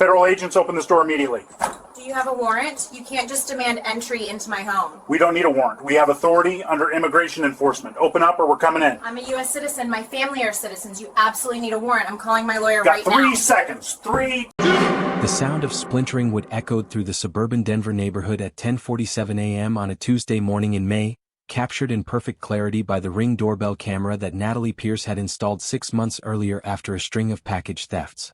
Federal agents, open this door immediately. Do you have a warrant? You can't just demand entry into my home. We don't need a warrant. We have authority under immigration enforcement. Open up or we're coming in. I'm a U.S. citizen. My family are citizens. You absolutely need a warrant. I'm calling my lawyer Got right now. 3 seconds. 3. The sound of splintering wood echoed through the suburban Denver neighborhood at 10:47 a.m. on a Tuesday morning in May, captured in perfect clarity by the Ring doorbell camera that Natalie Pierce had installed 6 months earlier after a string of package thefts.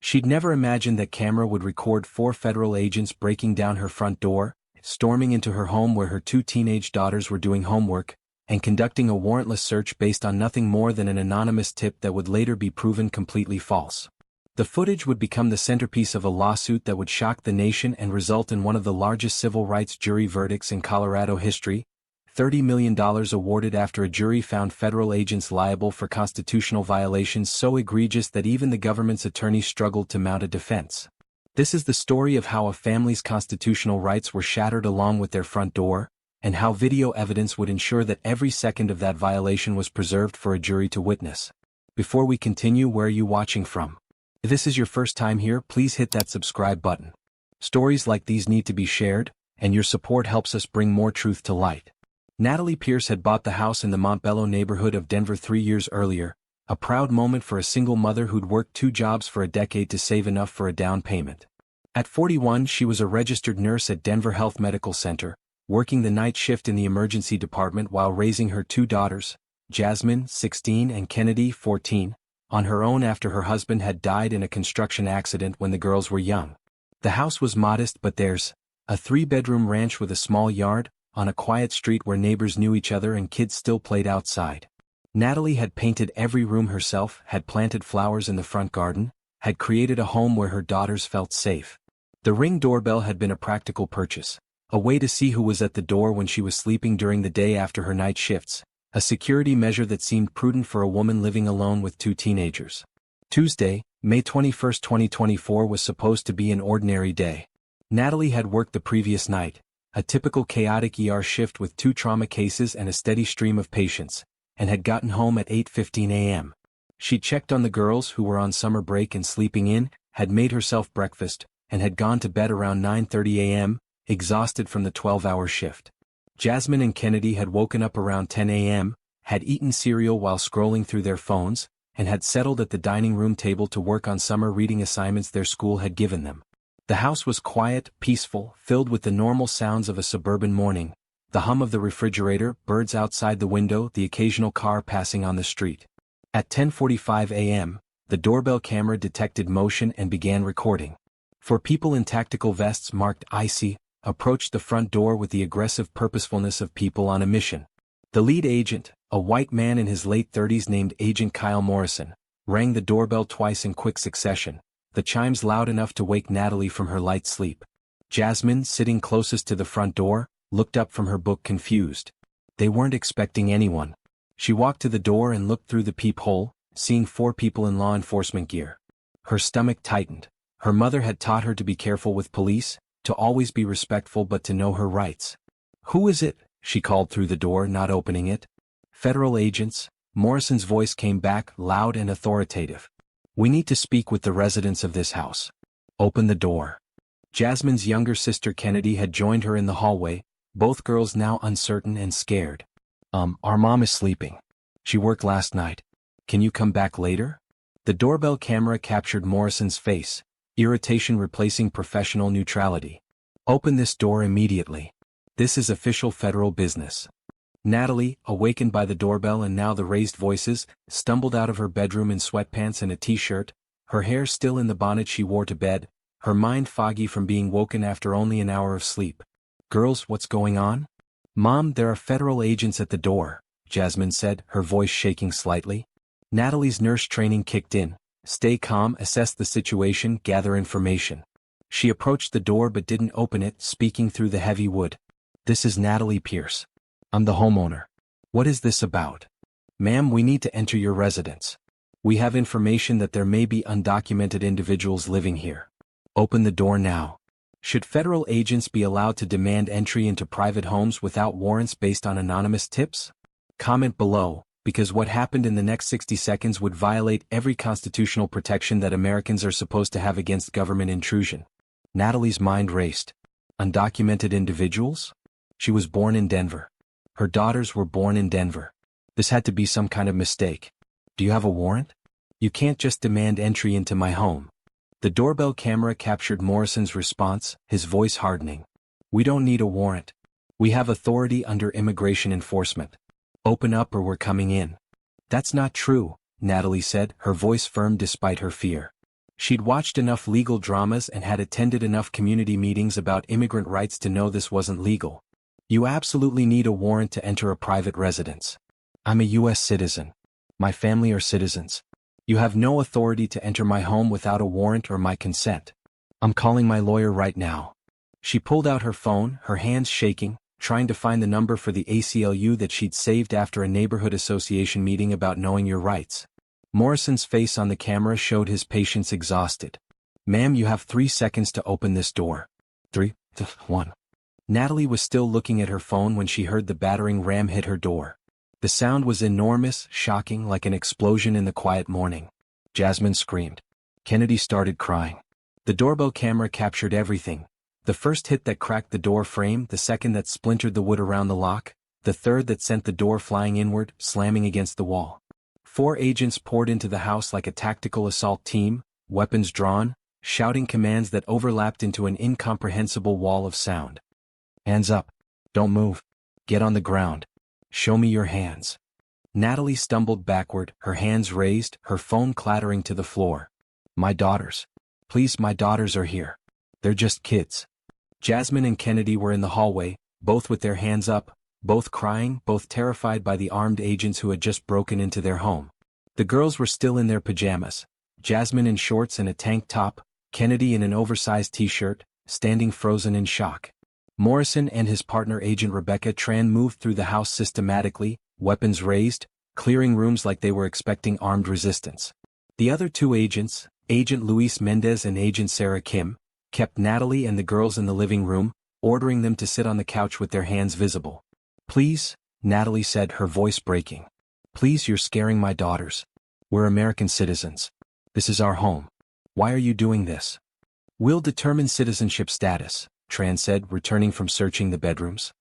She'd never imagined that camera would record 4 federal agents breaking down her front door, storming into her home where her 2 teenage daughters were doing homework, and conducting a warrantless search based on nothing more than an anonymous tip that would later be proven completely false. The footage would become the centerpiece of a lawsuit that would shock the nation and result in one of the largest civil rights jury verdicts in Colorado history, $30 million awarded after a jury found federal agents liable for constitutional violations so egregious that even the government's attorneys struggled to mount a defense. This is the story of how a family's constitutional rights were shattered along with their front door, and how video evidence would ensure that every second of that violation was preserved for a jury to witness. Before we continue, where are you watching from? If this is your first time here, please hit that subscribe button. Stories like these need to be shared, and your support helps us bring more truth to light. Natalie Pierce had bought the house in the Montbello neighborhood of Denver 3 years earlier, a proud moment for a single mother who'd worked 2 jobs for a decade to save enough for a down payment. At 41, she was a registered nurse at Denver Health Medical Center, working the night shift in the emergency department while raising her 2 daughters, Jasmine, 16, and Kennedy, 14, on her own after her husband had died in a construction accident when the girls were young. The house was modest, but there's a 3-bedroom ranch with a small yard, on a quiet street where neighbors knew each other and kids still played outside. Natalie had painted every room herself, had planted flowers in the front garden, had created a home where her daughters felt safe. The Ring doorbell had been a practical purchase, a way to see who was at the door when she was sleeping during the day after her night shifts, a security measure that seemed prudent for a woman living alone with 2 teenagers. Tuesday, May 21, 2024 was supposed to be an ordinary day. Natalie had worked the previous night, a typical chaotic ER shift with 2 trauma cases and a steady stream of patients, and had gotten home at 8:15 a.m. She checked on the girls who were on summer break and sleeping in, had made herself breakfast, and had gone to bed around 9:30 a.m., exhausted from the 12-hour shift. Jasmine and Kennedy had woken up around 10 a.m., had eaten cereal while scrolling through their phones, and had settled at the dining room table to work on summer reading assignments their school had given them. The house was quiet, peaceful, filled with the normal sounds of a suburban morning, the hum of the refrigerator, birds outside the window, the occasional car passing on the street. At 10:45 a.m., the doorbell camera detected motion and began recording. 4 people in tactical vests marked icy approached the front door with the aggressive purposefulness of people on a mission. The lead agent, a white man in his late 30s named Agent Kyle Morrison, rang the doorbell twice in quick succession, the chimes loud enough to wake Natalie from her light sleep. Jasmine, sitting closest to the front door, looked up from her book confused. They weren't expecting anyone. She walked to the door and looked through the peephole, seeing 4 people in law enforcement gear. Her stomach tightened. Her mother had taught her to be careful with police, to always be respectful but to know her rights. "Who is it?" she called through the door, not opening it. "Federal agents." Morrison's voice came back, loud and authoritative. "We need to speak with the residents of this house. Open the door." Jasmine's younger sister Kennedy had joined her in the hallway, both girls now uncertain and scared. Our mom is sleeping. She worked last night. Can you come back later?" The doorbell camera captured Morrison's face, irritation replacing professional neutrality. "Open this door immediately. This is official federal business." Natalie, awakened by the doorbell and now the raised voices, stumbled out of her bedroom in sweatpants and a t-shirt, her hair still in the bonnet she wore to bed, her mind foggy from being woken after only an hour of sleep. "Girls, what's going on?" "Mom, there are federal agents at the door," Jasmine said, her voice shaking slightly. Natalie's nurse training kicked in. Stay calm, assess the situation, gather information. She approached the door but didn't open it, speaking through the heavy wood. "This is Natalie Pierce. I'm the homeowner. What is this about?" "Ma'am, we need to enter your residence. We have information that there may be undocumented individuals living here. Open the door now." Should federal agents be allowed to demand entry into private homes without warrants based on anonymous tips? Comment below, because what happened in the next 60 seconds would violate every constitutional protection that Americans are supposed to have against government intrusion. Natalie's mind raced. Undocumented individuals? She was born in Denver. Her daughters were born in Denver. This had to be some kind of mistake. Do you have a warrant? You can't just demand entry into my home. The doorbell camera captured Morrison's response, his voice hardening. We don't need a warrant. We have authority under immigration enforcement. Open up or we're coming in. That's not true, Natalie said, her voice firm despite her fear. She'd watched enough legal dramas and had attended enough community meetings about immigrant rights to know this wasn't legal. You absolutely need a warrant to enter a private residence. I'm a U.S. citizen. My family are citizens. You have no authority to enter my home without a warrant or my consent. I'm calling my lawyer right now. She pulled out her phone, her hands shaking, trying to find the number for the ACLU that she'd saved after a neighborhood association meeting about knowing your rights. Morrison's face on the camera showed his patience exhausted. Ma'am, you have 3 seconds to open this door. 3, 2, 1. Natalie was still looking at her phone when she heard the battering ram hit her door. The sound was enormous, shocking, like an explosion in the quiet morning. Jasmine screamed. Kennedy started crying. The doorbell camera captured everything. The first hit that cracked the door frame, the second that splintered the wood around the lock, the third that sent the door flying inward, slamming against the wall. 4 agents poured into the house like a tactical assault team, weapons drawn, shouting commands that overlapped into an incomprehensible wall of sound. Hands up. Don't move. Get on the ground. Show me your hands. Natalie stumbled backward, her hands raised, her phone clattering to the floor. My daughters. Please, my daughters are here. They're just kids. Jasmine and Kennedy were in the hallway, both with their hands up, both crying, both terrified by the armed agents who had just broken into their home. The girls were still in their pajamas, Jasmine in shorts and a tank top, Kennedy in an oversized t-shirt, standing frozen in shock. Morrison and his partner Agent Rebecca Tran moved through the house systematically, weapons raised, clearing rooms like they were expecting armed resistance. The other 2 agents, Agent Luis Mendez and Agent Sarah Kim, kept Natalie and the girls in the living room, ordering them to sit on the couch with their hands visible. Please, Natalie said, her voice breaking. Please, you're scaring my daughters. We're American citizens. This is our home. Why are you doing this? We'll determine citizenship status, Tran said, returning from searching the bedrooms.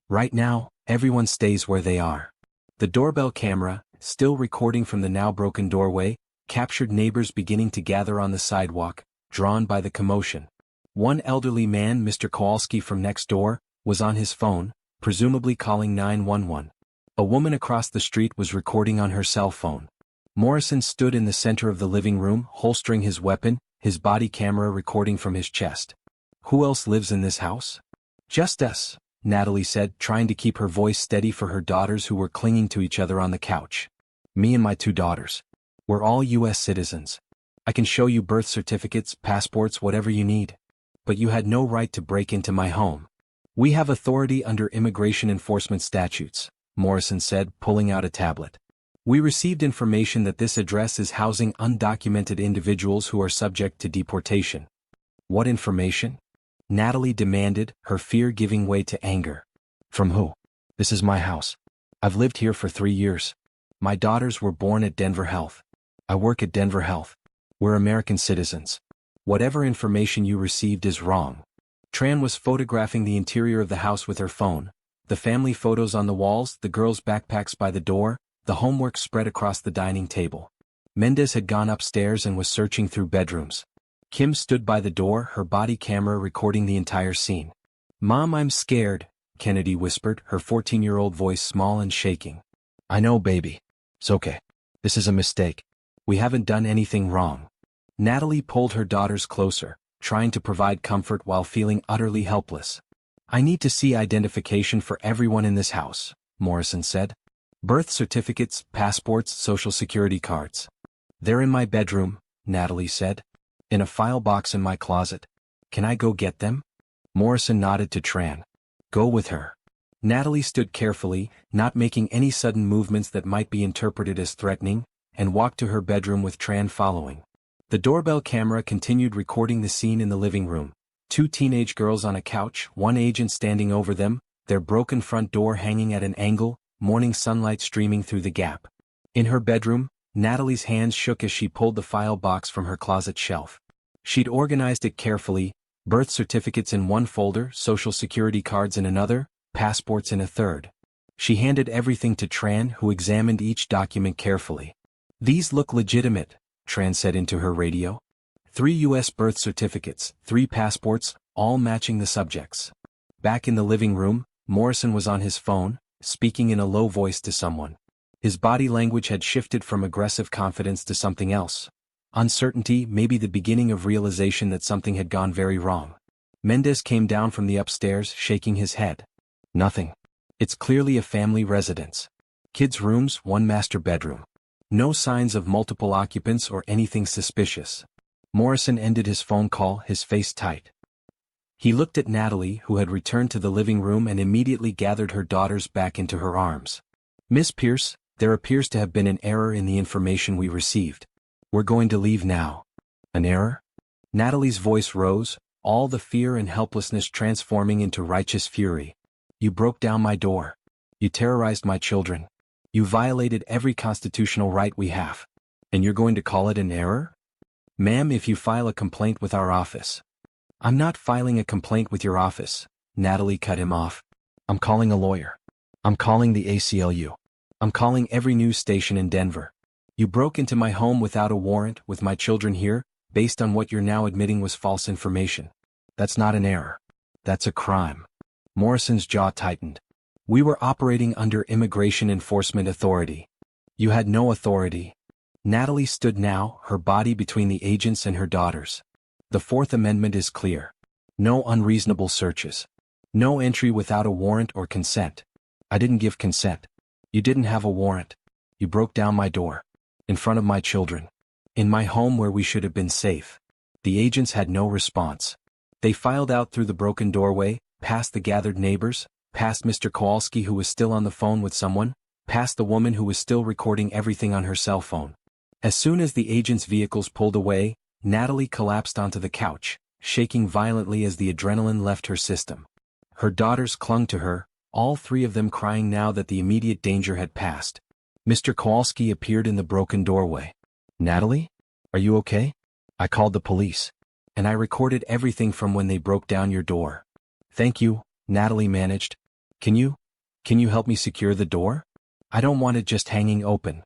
Right now, everyone stays where they are. The doorbell camera, still recording from the now broken doorway, captured neighbors beginning to gather on the sidewalk, drawn by the commotion. One elderly man, Mr. Kowalski from next door, was on his phone, presumably calling 911. A woman across the street was recording on her cell phone. Morrison stood in the center of the living room, holstering his weapon, his body camera recording from his chest. Who else lives in this house? Just us, Natalie said, trying to keep her voice steady for her daughters who were clinging to each other on the couch. Me and my 2 daughters. We're all U.S. citizens. I can show you birth certificates, passports, whatever you need. But you had no right to break into my home. We have authority under immigration enforcement statutes, Morrison said, pulling out a tablet. We received information that this address is housing undocumented individuals who are subject to deportation. What information? Natalie demanded, her fear giving way to anger. From who? This is my house. I've lived here for 3 years. My daughters were born at Denver Health. I work at Denver Health. We're American citizens. Whatever information you received is wrong. Tran was photographing the interior of the house with her phone. The family photos on the walls, the girls' backpacks by the door, the homework spread across the dining table. Mendez had gone upstairs and was searching through bedrooms. Kim stood by the door, her body camera recording the entire scene. Mom, I'm scared, Kennedy whispered, her 14-year-old voice small and shaking. I know, baby. It's okay. This is a mistake. We haven't done anything wrong. Natalie pulled her daughters closer, trying to provide comfort while feeling utterly helpless. I need to see identification for everyone in this house, Morrison said. Birth certificates, passports, social security cards. They're in my bedroom, Natalie said. In a file box in my closet. Can I go get them? Morrison nodded to Tran. Go with her. Natalie stood carefully, not making any sudden movements that might be interpreted as threatening, and walked to her bedroom with Tran following. The doorbell camera continued recording the scene in the living room. 2 teenage girls on a couch, 1 agent standing over them, their broken front door hanging at an angle, morning sunlight streaming through the gap. In her bedroom, Natalie's hands shook as she pulled the file box from her closet shelf. She'd organized it carefully, birth certificates in one folder, social security cards in another, passports in a third. She handed everything to Tran, who examined each document carefully. "These look legitimate," Tran said into her radio. 3 U.S. birth certificates, 3 passports, all matching the subjects. Back in the living room, Morrison was on his phone, speaking in a low voice to someone. His body language had shifted from aggressive confidence to something else. Uncertainty, maybe the beginning of realization that something had gone very wrong. Mendez came down from the upstairs, shaking his head. "Nothing. It's clearly a family residence. Kids' rooms, 1 master bedroom. No signs of multiple occupants or anything suspicious." Morrison ended his phone call, his face tight. He looked at Natalie, who had returned to the living room and immediately gathered her daughters back into her arms. "Miss Pierce, there appears to have been an error in the information we received. We're going to leave now." "An error?" Natalie's voice rose, all the fear and helplessness transforming into righteous fury. "You broke down my door. You terrorized my children. You violated every constitutional right we have. And you're going to call it an error? Ma'am, if you file a complaint with our office." "I'm not filing a complaint with your office," Natalie cut him off. "I'm calling a lawyer. I'm calling the ACLU. I'm calling every news station in Denver. You broke into my home without a warrant, with my children here, based on what you're now admitting was false information. That's not an error. That's a crime." Morrison's jaw tightened. "We were operating under Immigration Enforcement Authority. You had no authority." Natalie stood now, her body between the agents and her daughters. "The Fourth Amendment is clear. No unreasonable searches. No entry without a warrant or consent. I didn't give consent. You didn't have a warrant. You broke down my door. In front of my children. In my home where we should have been safe." The agents had no response. They filed out through the broken doorway, past the gathered neighbors, past Mr. Kowalski, who was still on the phone with someone, past the woman who was still recording everything on her cell phone. As soon as the agents' vehicles pulled away, Natalie collapsed onto the couch, shaking violently as the adrenaline left her system. Her daughters clung to her, all 3 of them crying now that the immediate danger had passed. Mr. Kowalski appeared in the broken doorway. "Natalie? Are you okay? I called the police. And I recorded everything from when they broke down your door." "Thank you," Natalie managed. Can you help me secure the door? I don't want it just hanging open."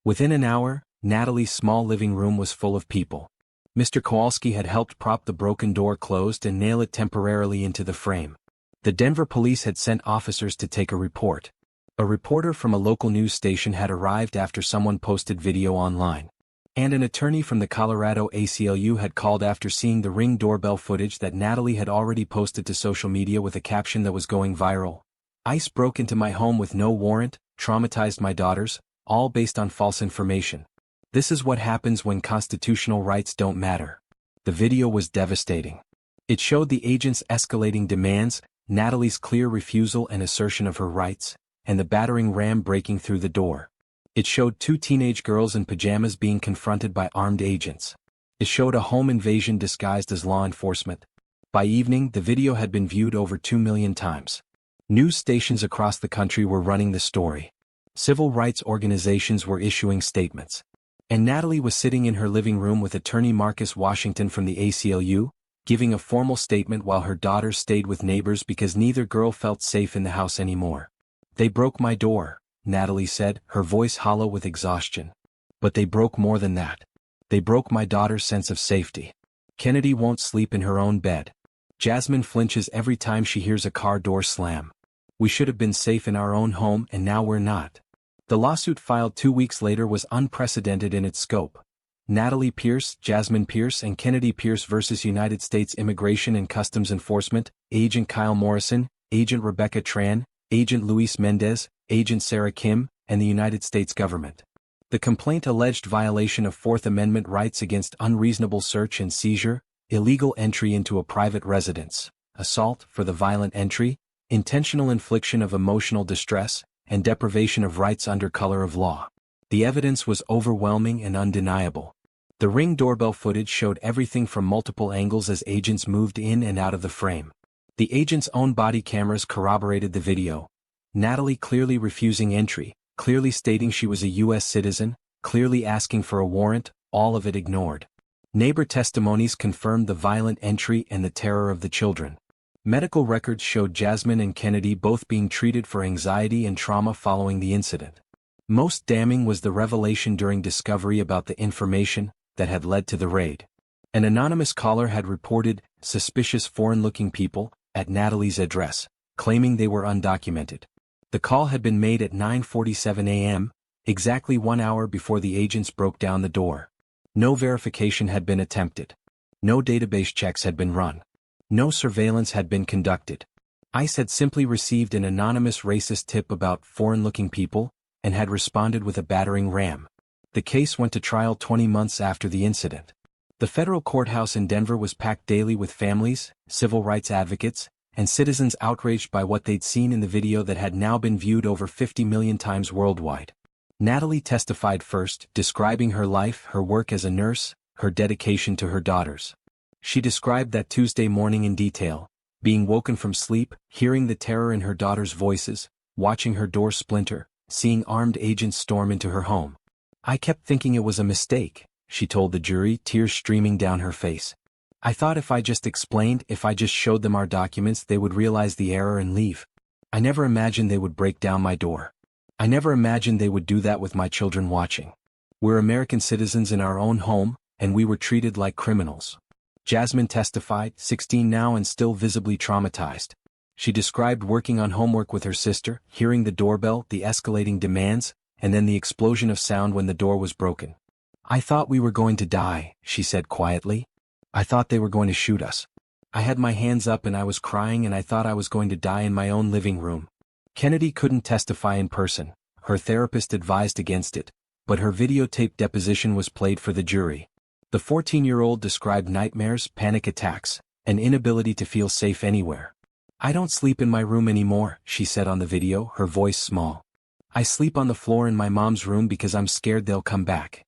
Within an hour, Natalie's small living room was full of people. Mr. Kowalski had helped prop the broken door closed and nail it temporarily into the frame. The Denver police had sent officers to take a report. A reporter from a local news station had arrived after someone posted video online. And an attorney from the Colorado ACLU had called after seeing the Ring doorbell footage that Natalie had already posted to social media with a caption that was going viral. "ICE broke into my home with no warrant, traumatized my daughters, all based on false information. This is what happens when constitutional rights don't matter." The video was devastating. It showed the agents' escalating demands, Natalie's clear refusal and assertion of her rights, and the battering ram breaking through the door. It showed 2 teenage girls in pajamas being confronted by armed agents. It showed a home invasion disguised as law enforcement. By evening, the video had been viewed over 2 million times. News stations across the country were running the story. Civil rights organizations were issuing statements. And Natalie was sitting in her living room with attorney Marcus Washington from the ACLU, giving a formal statement while her daughters stayed with neighbors because neither girl felt safe in the house anymore. "They broke my door," Natalie said, her voice hollow with exhaustion. "But they broke more than that. They broke my daughter's sense of safety. Kennedy won't sleep in her own bed. Jasmine flinches every time she hears a car door slam. We should have been safe in our own home and now we're not." The lawsuit filed 2 weeks later was unprecedented in its scope. Natalie Pierce, Jasmine Pierce and Kennedy Pierce versus United States Immigration and Customs Enforcement, Agent Kyle Morrison, Agent Rebecca Tran, Agent Luis Mendez, Agent Sarah Kim, and the United States government. The complaint alleged violation of Fourth Amendment rights against unreasonable search and seizure, illegal entry into a private residence, assault for the violent entry, intentional infliction of emotional distress, and deprivation of rights under color of law. The evidence was overwhelming and undeniable. The Ring doorbell footage showed everything from multiple angles as agents moved in and out of the frame. The agents' own body cameras corroborated the video. Natalie clearly refusing entry, clearly stating she was a U.S. citizen, clearly asking for a warrant, all of it ignored. Neighbor testimonies confirmed the violent entry and the terror of the children. Medical records showed Jasmine and Kennedy both being treated for anxiety and trauma following the incident. Most damning was the revelation during discovery about the information that had led to the raid. An anonymous caller had reported suspicious foreign-looking people at Natalie's address, claiming they were undocumented. The call had been made at 9:47 a.m., exactly 1 hour before the agents broke down the door. No verification had been attempted. No database checks had been run. No surveillance had been conducted. ICE had simply received an anonymous racist tip about foreign-looking people and had responded with a battering ram. The case went to trial 20 months after the incident. The federal courthouse in Denver was packed daily with families, civil rights advocates, and citizens outraged by what they'd seen in the video that had now been viewed over 50 million times worldwide. Natalie testified first, describing her life, her work as a nurse, her dedication to her daughters. She described that Tuesday morning in detail, being woken from sleep, hearing the terror in her daughters' voices, watching her door splinter, seeing armed agents storm into her home. "I kept thinking it was a mistake," she told the jury, tears streaming down her face. "I thought if I just explained, if I just showed them our documents, they would realize the error and leave. I never imagined they would break down my door. I never imagined they would do that with my children watching. We're American citizens in our own home, and we were treated like criminals." Jasmine testified, 16 now and still visibly traumatized. She described working on homework with her sister, hearing the doorbell, the escalating demands, and then the explosion of sound when the door was broken. "I thought we were going to die," she said quietly. "I thought they were going to shoot us. I had my hands up and I was crying and I thought I was going to die in my own living room." Kennedy couldn't testify in person. Her therapist advised against it, but her videotaped deposition was played for the jury. The 14-year-old described nightmares, panic attacks, an inability to feel safe anywhere. "I don't sleep in my room anymore," she said on the video, her voice small. "I sleep on the floor in my mom's room because I'm scared they'll come back."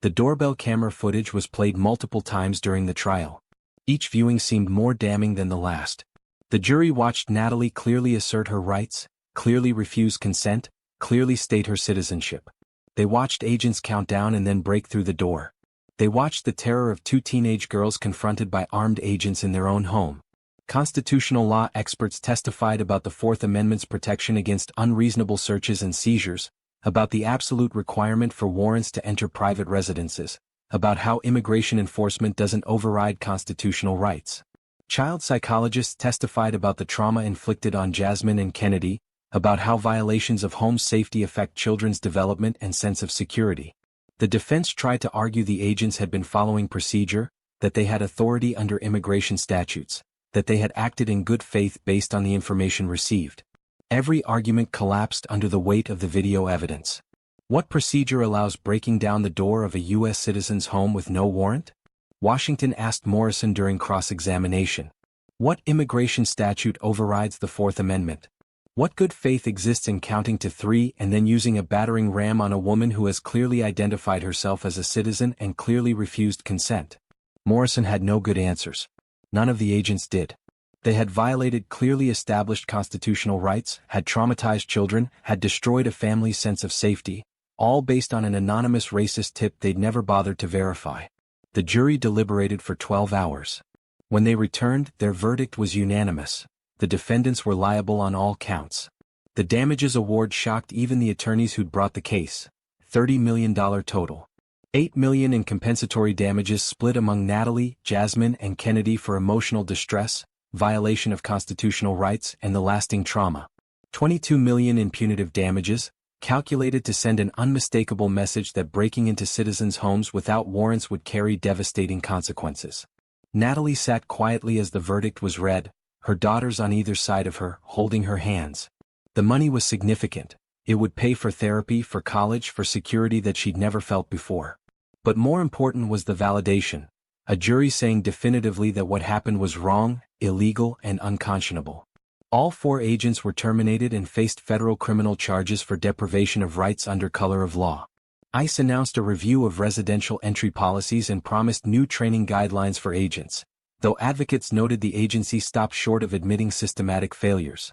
The doorbell camera footage was played multiple times during the trial. Each viewing seemed more damning than the last. The jury watched Natalie clearly assert her rights, clearly refuse consent, clearly state her citizenship. They watched agents count down and then break through the door. They watched the terror of two teenage girls confronted by armed agents in their own home. Constitutional law experts testified about the Fourth Amendment's protection against unreasonable searches and seizures, about the absolute requirement for warrants to enter private residences, about how immigration enforcement doesn't override constitutional rights. Child psychologists testified about the trauma inflicted on Jasmine and Kennedy, about how violations of home safety affect children's development and sense of security. The defense tried to argue the agents had been following procedure, that they had authority under immigration statutes, that they had acted in good faith based on the information received. Every argument collapsed under the weight of the video evidence. What procedure allows breaking down the door of a U.S. citizen's home with no warrant? Washington asked Morrison during cross-examination. What immigration statute overrides the Fourth Amendment? What good faith exists in counting to 3 and then using a battering ram on a woman who has clearly identified herself as a citizen and clearly refused consent? Morrison had no good answers. None of the agents did. They had violated clearly established constitutional rights, had traumatized children, had destroyed a family's sense of safety, all based on an anonymous racist tip they'd never bothered to verify. The jury deliberated for 12 hours. When they returned, their verdict was unanimous. The defendants were liable on all counts. The damages award shocked even the attorneys who'd brought the case. $30 million total. $8 million in compensatory damages split among Natalie, Jasmine, and Kennedy for emotional distress, violation of constitutional rights, and the lasting trauma. $22 million in punitive damages, calculated to send an unmistakable message that breaking into citizens' homes without warrants would carry devastating consequences. Natalie sat quietly as the verdict was read, her daughters on either side of her, holding her hands. The money was significant. It would pay for therapy, for college, for security that she'd never felt before. But more important was the validation. A jury saying definitively that what happened was wrong, illegal, and unconscionable. All 4 agents were terminated and faced federal criminal charges for deprivation of rights under color of law. ICE announced a review of residential entry policies and promised new training guidelines for agents, though advocates noted the agency stopped short of admitting systematic failures.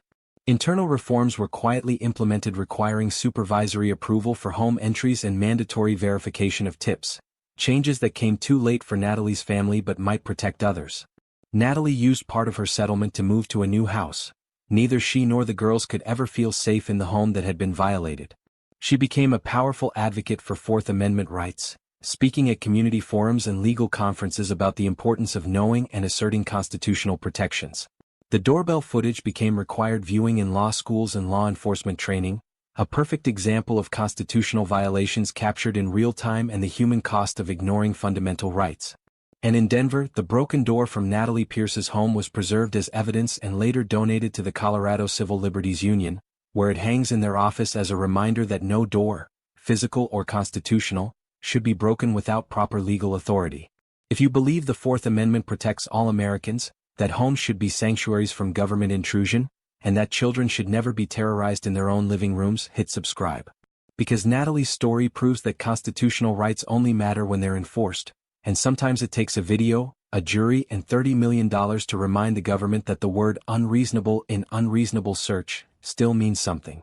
Internal reforms were quietly implemented requiring supervisory approval for home entries and mandatory verification of tips, changes that came too late for Natalie's family but might protect others. Natalie used part of her settlement to move to a new house. Neither she nor the girls could ever feel safe in the home that had been violated. She became a powerful advocate for Fourth Amendment rights, speaking at community forums and legal conferences about the importance of knowing and asserting constitutional protections. The doorbell footage became required viewing in law schools and law enforcement training, a perfect example of constitutional violations captured in real time and the human cost of ignoring fundamental rights. And in Denver, the broken door from Natalie Pierce's home was preserved as evidence and later donated to the Colorado Civil Liberties Union, where it hangs in their office as a reminder that no door, physical or constitutional, should be broken without proper legal authority. If you believe the Fourth Amendment protects all Americans, that homes should be sanctuaries from government intrusion, and that children should never be terrorized in their own living rooms, hit subscribe. Because Natalie's story proves that constitutional rights only matter when they're enforced, and sometimes it takes a video, a jury, and $30 million to remind the government that the word unreasonable in unreasonable search still means something.